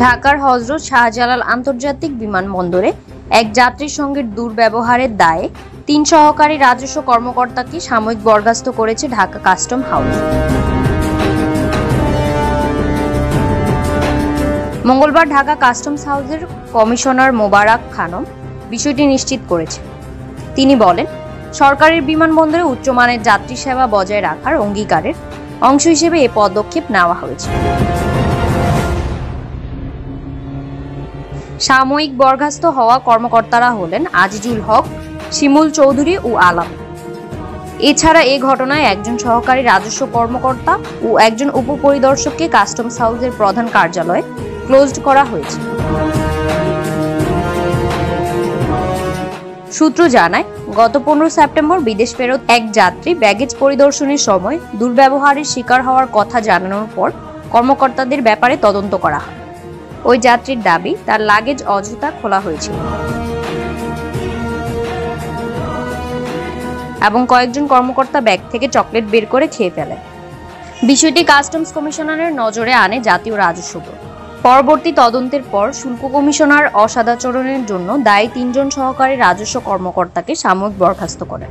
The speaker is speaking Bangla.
ঢাকার হযরত শাহজালাল আন্তর্জাতিক বিমানবন্দরে এক যাত্রীর সঙ্গে দুর্ব্যবহারের দায়ে ৩ সহকারী রাজস্ব কর্মকর্তাকে সাময়িক বরখাস্ত করেছে ঢাকা কাস্টম হাউস। মঙ্গলবার ঢাকা কাস্টমস হাউসের কমিশনার মোবারক খানম বিষয়টি নিশ্চিত করেছেন। তিনি বলেন, সরকারের বিমানবন্দরে উচ্চমানের যাত্রী সেবা বজায় রাখার অঙ্গীকারের অংশ হিসেবে এই পদক্ষেপ নেওয়া হয়েছে। সাময়িক বরখাস্ত হওয়া কর্মকর্তারা হলেন আজিজুল হক, শিমুল চৌধুরী ও আলম। এছাড়া এ ঘটনায় একজন সহকারী রাজস্ব কর্মকর্তা ও একজন উপপরিদর্শককে কাস্টমস হাউসের প্রধান কার্যালয়ে ক্লোজড করা হয়েছে। সূত্র জানায়, গত 15 সেপ্টেম্বর বিদেশ ফেরত এক যাত্রী ব্যাগেজ পরিদর্শনের সময় দুর্ব্যবহারের শিকার হওয়ার কথা জানানোর পর কর্মকর্তাদের ব্যাপারে তদন্ত করা হয়। ওই যাত্রীর দাবি, তার লাগেজ অযথা খোলা হয়েছিল এবং কয়েকজন কর্মকর্তা ব্যাগ থেকে চকলেট বের করে খেয়ে ফেলে। বিষয়টি কাস্টমস কমিশনারের নজরে আনে জাতীয় রাজস্ব বোর্ড। পরবর্তী তদন্তের পর শুল্ক কমিশনার অসদাচরণের জন্য দায়ী 3 জন সহকারী রাজস্ব কর্মকর্তাকে সাময়িক বরখাস্ত করেন।